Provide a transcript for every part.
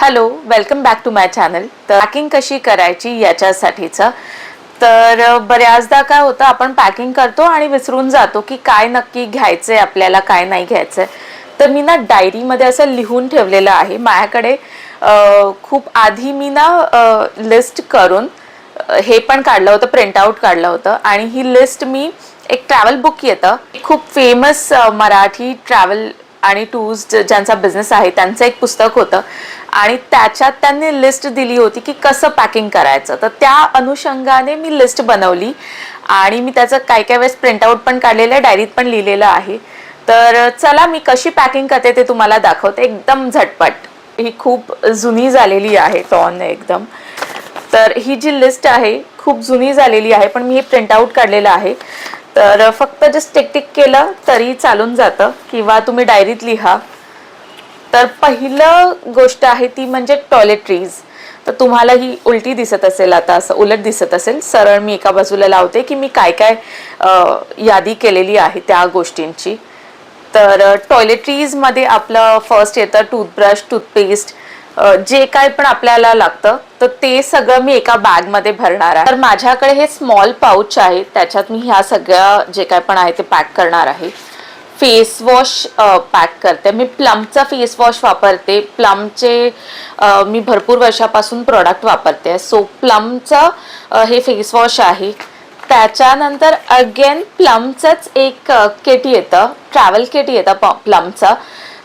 Hello, welcome back to my channel. तर packing कशी करायची याच्यासाठीचं. तर बऱ्याचदा काय होतं, आपण पॅकिंग करतो आणि विसरून जातो की काय नक्की घ्यायचंय आपल्याला, काय नाही घ्यायचंय. तर मी ना डायरीमध्ये असं लिहून ठेवलेलं आहे. माझ्याकडे खूप आधी मी ना लिस्ट करून हे पण काढलं होतं, प्रिंट आउट काढलं होतं. आणि ही लिस्ट मी एक ट्रॅव्हल बुक येतं, खूप फेमस मराठी ट्रॅव्हल आणि टूर्स ज्यांचा बिझनेस आहे त्यांचं एक पुस्तक होतं. आणि त्याच्यात त्यांनी लिस्ट दिली होती की कसं पॅकिंग करायचं. तर त्या अनुषंगाने मी लिस्ट बनवली आणि मी त्याचं काय काय वेळेस प्रिंटआउट पण काढलेलं आहे, डायरीत पण लिहिलेलं आहे. तर चला मी कशी पॅकिंग करते ते तुम्हाला दाखवते, एकदम झटपट. ही खूप जुनी झालेली आहे टॉन एकदम. तर ही जी लिस्ट आहे खूप जुनी झालेली आहे, पण मी हे प्रिंटआउट काढलेलं आहे. तर फक्त जस्ट टिक टिक केलं तरी चालून जातं, किंवा तुम्ही डायरीत लिहा. तर पहिलं गोष्ट आहे ती म्हणजे टॉयलेटरीज. तर तुम्हाला ही उलटी दिसत असेल, आता असं उलट दिसत असेल. सरळ मी एका बाजूला लावते की मी काय काय यादी केलेली आहे त्या गोष्टींची. तर टॉयलेटरीजमध्ये आपलं फर्स्ट येतं टूथब्रश, टूथपेस्ट, जे काय पण आपल्याला लागतं तर ते सगळं मी एका बॅगमध्ये भरणार आहे. तर माझ्याकडे हे स्मॉल पाऊच आहे, त्याच्यात मी ह्या सगळ्या जे काय पण आहे ते पॅक करणार आहे. फेस वॉश पॅक करते मी. प्लमचा फेस वॉश वापरते. प्लमचे मी भरपूर वर्षापासून प्रोडक्ट वापरते. सो प्लमचं हे फेस वॉश आहे. त्याच्यानंतर अगेन प्लमचंच एक किट येतं, ट्रॅव्हल किट येतं प्लमचं.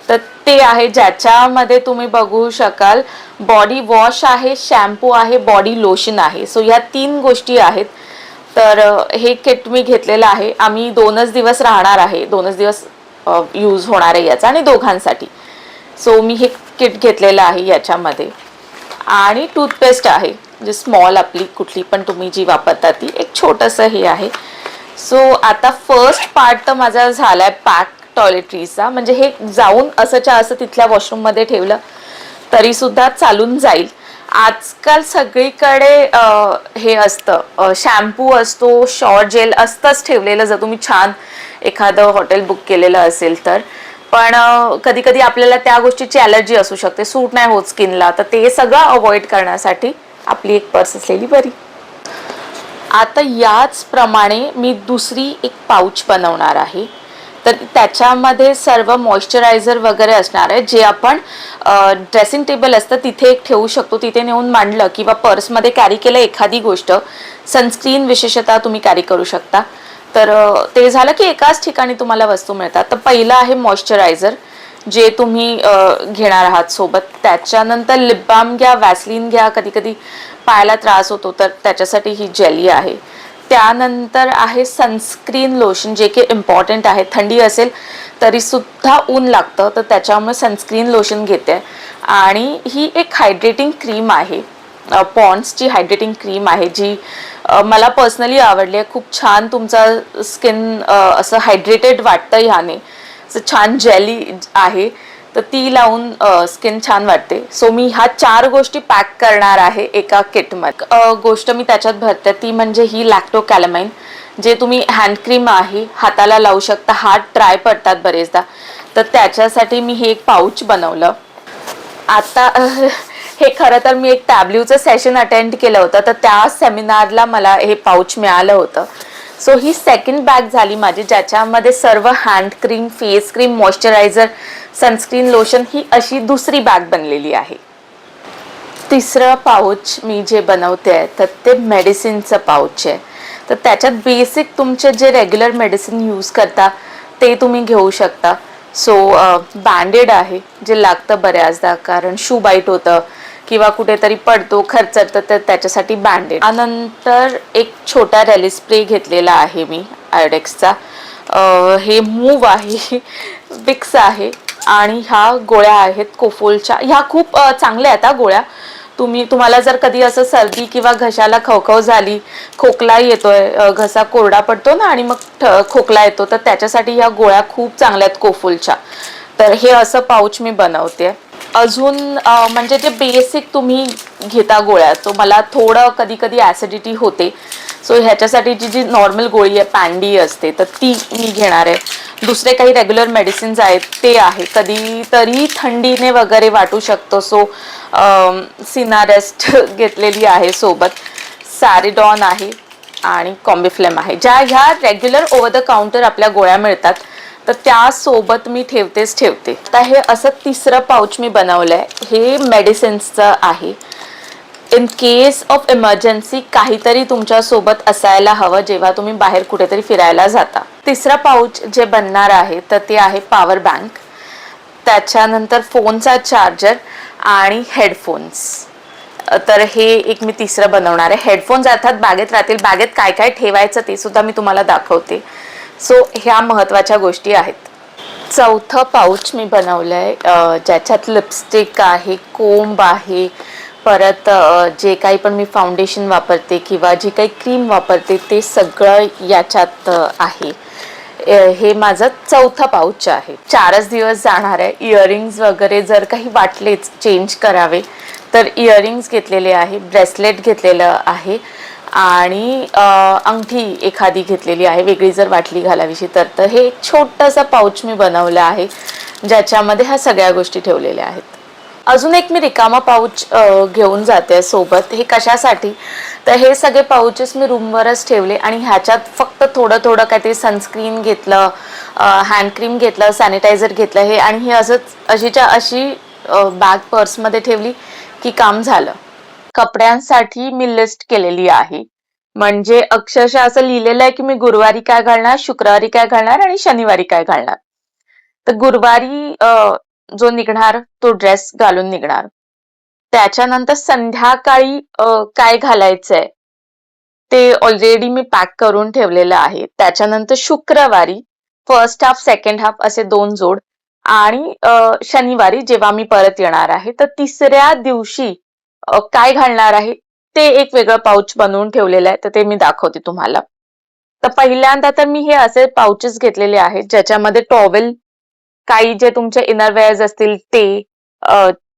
तर ते आहे ज्याच्यामध्ये तुम्ही बघू शकाल बॉडी वॉश आहे, शॅम्पू आहे, बॉडी लोशन आहे. सो ह्या 3 गोष्टी आहेत. तर हे किट मी घेतलेलं आहे. आम्ही 2च दिवस राहणार आहे, 2च दिवस यूज होणार आहे याचा, आणि दोघांसाठी. सो मी हे किट घेतलेलं आहे याच्यामध्ये. आणि टूथपेस्ट आहे, जे स्मॉल आपली कुठली पण तुम्ही जी वापरता ती, एक छोटंसं हे आहे. सो आता फर्स्ट पार्ट तर माझा झालाय पॅक टॉयलेटरीजचा. म्हणजे हे जाऊन असंच्या असं तिथल्या वॉशरूममध्ये ठेवलं तरी सुद्धा चालून जाईल. आजकाल सगळीकडे हे असतं, शॅम्पू असतो, शॉवर जेल असतंच ठेवलेलं, जर तुम्ही छान एखादं हॉटेल बुक केलेलं असेल तर. पण कधी कधी आपल्याला त्या गोष्टीची ॲलर्जी असू शकते, सूट नाही होत स्किनला. तर ते सगळं अवॉइड करण्यासाठी आपली एक पर्स असलेली बरी. आता याचप्रमाणे मी दुसरी एक पाऊच बनवणार आहे. तर त्याच्यामध्ये सर्व मॉइश्चरायझर वगैरे असणार आहे, जे आपण ड्रेसिंग टेबल असतं तिथे एक ठेवू शकतो, तिथे नेऊन मांडलं किंवा पर्समध्ये कॅरी केलं एखादी गोष्ट. सनस्क्रीन विशेषतः तुम्ही कॅरी करू शकता. तर ते झालं की एकाच ठिकाणी तुम्हाला वस्तू मिळतात. तर पहिलं आहे मॉइश्चरायझर, जे तुम्ही घेणार आहात सोबत. त्याच्यानंतर लिप बाम घ्या, वॅसलीन घ्या. कधी कधी पायाला त्रास होतो तर त्याच्यासाठी ही जेली आहे. त्यानंतर आहे सनस्क्रीन लोशन, जे की इम्पॉर्टंट आहे. थंडी असेल तरी सुद्धा ऊन लागतं, तर त्याच्यामुळे सनस्क्रीन लोशन घेते. आणि ही एक हायड्रेटिंग क्रीम आहे, पॉन्ड्सची हायड्रेटिंग क्रीम आहे, जी मला पर्सनली आवडली आहे. खूप छान तुमचा स्किन असं हायड्रेटेड वाटतं ह्याने. छान जेली आहे, तर ती लावून स्किन छान वाटते. सो मी ह्या 4 गोष्टी पॅक करणार आहे एका किटमध्ये. गोष्ट मी त्याच्यात भरते ती म्हणजे ही लॅक्टो कॅलामाइन, जे तुम्ही हँड क्रीम आहे, हाताला लावू शकता. हात ड्राय पडतात बरेचदा, तर त्याच्यासाठी मी हे एक पाऊच बनवलं. आता हे खरं तर मी एक टॅब्ल्यूचं सेशन अटेंड केलं होतं, तर त्या सेमिनारला मला हे पाऊच मिळालं होतं. सो ही सेकंड बॅग झाली माझी, ज्याच्यामध्ये सर्व hand cream, face cream, moisturiser, sunscreen lotion, ही अशी दुसरी बॅग बनलेली आहे. तिसरं पाऊच मी जे बनवते आहे तर ते मेडिसिनचं पाऊच आहे. तर त्याच्यात बेसिक तुमचे जे रेग्युलर मेडिसिन यूज करता ते तुम्ही घेऊ शकता. सो बँडेड आहे, जे लागतं बऱ्याचदा, कारण शू बाईट होतं किंवा कुठेतरी पडतो, खरचरतं, तर त्याच्यासाठी बँडेड. त्यानंतर एक छोटा रॅली स्प्रे घेतलेला आहे मी आयोडेक्सचा. हे मूव आहे, विक्स आहे, आणि ह्या गोळ्या आहेत कोफोलच्या. ह्या खूप चांगल्या आहेत गोळ्या. तुम्हाला जर कधी असं सर्दी किंवा घशाला खवखव झाली, खोकला येतोय, घसा कोरडा पडतो ना आणि मग खोकला येतो, तर त्याच्यासाठी ह्या गोळ्या खूप चांगल्या आहेत कोफोलच्या. तर हे असं पाऊच मी बनवते. अजून म्हणजे जे बेसिक तुम्ही घेता गोळ्या, तो मला थोडं कधी कधी ॲसिडिटी होते. सो ह्याच्यासाठी जी नॉर्मल गोळी आहे, पॅन्डी असते, तर ती मी घेणार आहे. दुसरे काही रेग्युलर मेडिसिन्स आहेत ते आहे, कधी तरी थंडीने वगैरे वाटू शकतो, सो सिनारेस्ट घेतलेली आहे सोबत. सॅरिडॉन आहे आणि कॉम्बिफ्लेम आहे, ज्या ह्या रेग्युलर ओव्हर द काउंटर आपल्या गोळ्या मिळतात, तर त्यासोबत मी ठेवतेच ठेवते. आता हे असं तिसरं पाऊच मी बनवलंय, हे मेडिसिन्सचं आहे. इन केस ऑफ इमर्जन्सी काहीतरी तुमच्या सोबत असायला हवं जेव्हा तुम्ही बाहेर कुठेतरी फिरायला जाता. तिसरा पाऊच जे बनणार आहे तर ते आहे पॉवर बँक, त्याच्यानंतर फोनचा चार्जर आणि हेडफोन्स. तर हे एक मी तिसरं बनवणार आहे. हेडफोन्स अर्थात बॅगेत राहतील. बॅगेत काय काय ठेवायचं ते सुद्धा मी तुम्हाला दाखवते. सो ह्या महत्त्वाच्या गोष्टी आहेत. चौथं पाऊच मी बनवलंय, ज्याच्यात लिपस्टिक आहे, कोंब आहे, परत जे काही पण मी फाउंडेशन वापरते किंवा जे काही क्रीम वापरते ते सगळं याच्यात आहे. हे माझं चौथं पाऊच आहे. 4च दिवस जाणार आहे. इयरिंग्स वगैरे जर काही वाटलेच चेंज करावे तर इयरिंग्स घेतलेले आहे, ब्रेसलेट घेतलेलं आहे आणि अंगठी एखादी घेतलेली आहे वेगळी जर वाटली घालावीशी तर. हे एक छोटंसं पाऊच मी बनवलं आहे ज्याच्यामध्ये ह्या सगळ्या गोष्टी ठेवलेल्या आहेत. अजून एक मी रिकामा पाऊच घेऊन जाते सोबत. हे कशासाठी तर हे सगळे पाऊचेस मी रूमवरच ठेवले आणि ह्याच्यात फक्त थोडं थोडं काहीतरी सनस्क्रीन घेतलं, हँड क्रीम घेतलं, सॅनिटायझर घेतलं हे, आणि हे असंच अशीच्या अशी बॅग पर्समध्ये ठेवली की काम झालं. कपड्यांसाठी मी लिस्ट केलेली आहे, म्हणजे अक्षरशः असं लिहिलेलं आहे की मी गुरुवारी काय घालणार, शुक्रवारी काय घालणार आणि शनिवारी काय घालणार. तर गुरुवारी जो निघणार तो ड्रेस घालून निघणार. त्याच्यानंतर संध्याकाळी काय घालायचंय ते ऑलरेडी मी पॅक करून ठेवलेलं आहे. त्याच्यानंतर शुक्रवारी फर्स्ट हाफ सेकंड हाफ असे 2 जोड, आणि शनिवारी जेव्हा मी परत येणार आहे तर तिसऱ्या दिवशी काय घालणार आहे ते एक वेगळं पाऊच बनवून ठेवलेलं आहे, तर ते मी दाखवते तुम्हाला. तर पहिल्यांदा तर मी हे असे पाऊचेस घेतलेले आहेत ज्याच्यामध्ये टॉवेल, काही जे तुमचे इनरवेअर्स असतील ते,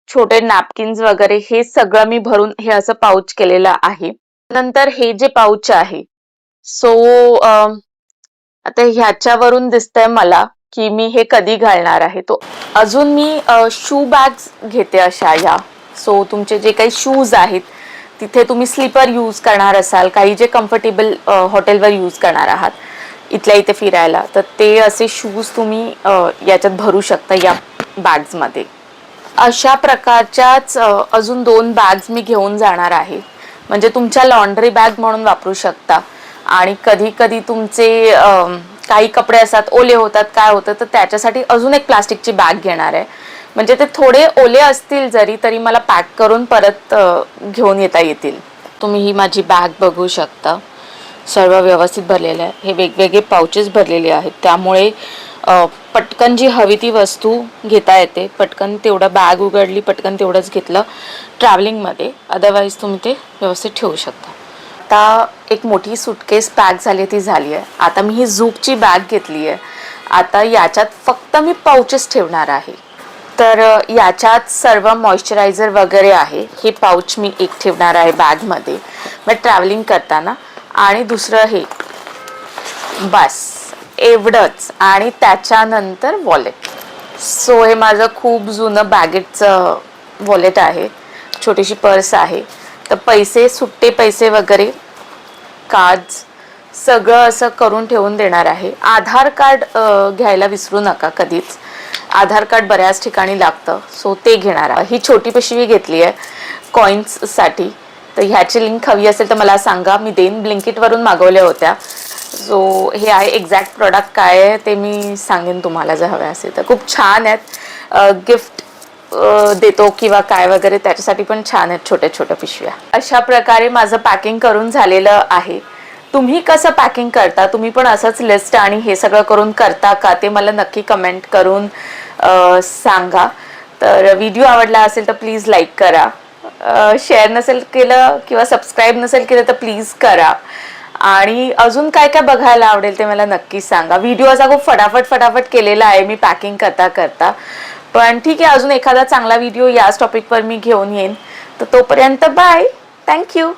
छोटे नॅपकिन्स वगैरे हे सगळं मी भरून हे असं पाऊच केलेलं आहे. नंतर हे जे पाऊच आहे, सो आता ह्याच्यावरून दिसतंय मला की मी हे कधी घालणार आहे. तो अजून मी शू बॅग्स घेते अशा ह्या. सो तुमचे जे काही शूज आहेत तिथे तुम्ही स्लीपर यूज करणार असाल, काही जे कम्फर्टेबल हॉटेलवर यूज करणार आहात इथल्या इथे फिरायला, तर ते असे शूज तुम्ही याच्यात भरू शकता या बॅग्समध्ये. अशा प्रकारच्याच अजून 2 बॅग्स मी घेऊन जाणार आहे, म्हणजे तुमच्या लॉन्ड्री बॅग म्हणून वापरू शकता. आणि कधी कधी तुमचे काही कपडे असतात ओले होतात, काय होतं, तर त्याच्यासाठी अजून एक प्लास्टिकची बॅग घेणार आहे, म्हणजे ते थोडे ओले असतील जरी तरी मला पॅक करून परत घेऊन येता येतील. तुम्ही ही माझी बॅग बघू शकता, सर्व व्यवस्थित भरलेलं आहे. हे वेगवेगळे पाउचेस भरलेले आहेत, त्यामुळे पटकन जी हवी ती वस्तू घेता येते. पटकन तेवढं बॅग उघडली, पटकन तेवढंच घेतलं ट्रॅव्हलिंगमध्ये, अदरवाईज तुम्ही ते व्यवस्थित ठेवू शकता. आता एक मोठी सुटकेस पॅक झाली ती झाली आहे. आता मी ही झूकची बॅग घेतली आहे. आता याच्यात फक्त मी पाउचेस ठेवणार आहे. तर याच्यात सर्व मॉइश्चरायझर वगैरे आहे. हे पाउच मी एक ठेवणार आहे बॅगमध्ये मग ट्रॅव्हलिंग करताना, आणि दुसरं हे बस एवढंच, आणि त्याच्यानंतर वॉलेट. सो हे माझं खूप जुनं बॅगेटचं वॉलेट आहे, छोटीशी पर्स आहे. तर पैसे, सुट्टे पैसे वगैरे, कार्ड्स सगळं असं करून ठेवून देणार आहे. आधार कार्ड घ्यायला विसरू नका कधीच, आधार कार्ड बऱ्याच ठिकाणी लागतं, सो ते घेणार आहे. ही छोटी पिशवी घेतली आहे कॉइन्ससाठी, तर ह्याची लिंक हवी असेल तर मला सांगा, मी देईन. ब्लिंकिटवरून मागवल्या होत्या. सो हे आहे, एक्झॅक्ट प्रोडक्ट काय आहे ते मी सांगेन तुम्हाला जर हवे असेल तर. खूप छान आहेत, गिफ्ट देतो किंवा काय वगैरे त्याच्यासाठी पण छान आहेत छोट्या छोट्या पिशव्या. अशा प्रकारे माझं पॅकिंग करून झालेलं आहे. तुम्ही कसं पॅकिंग करता, तुम्ही पण असंच लिस्ट आणि हे सगळं करून करता का ते मला नक्की कमेंट करून सांगा. तर व्हिडिओ आवडला असेल तर प्लीज लाईक करा, शेअर नसेल केलं किंवा सबस्क्राईब नसेल केलं तर प्लीज करा, आणि अजून काय काय बघायला आवडेल ते मला नक्की सांगा. व्हिडिओ असा खूप फटाफट केलेला आहे मी पॅकिंग करता करता, पण ठीक आहे, अजून एखादा चांगला व्हिडिओ याच टॉपिकवर मी घेऊन येईन. तर तोपर्यंत बाय, थँक्यू.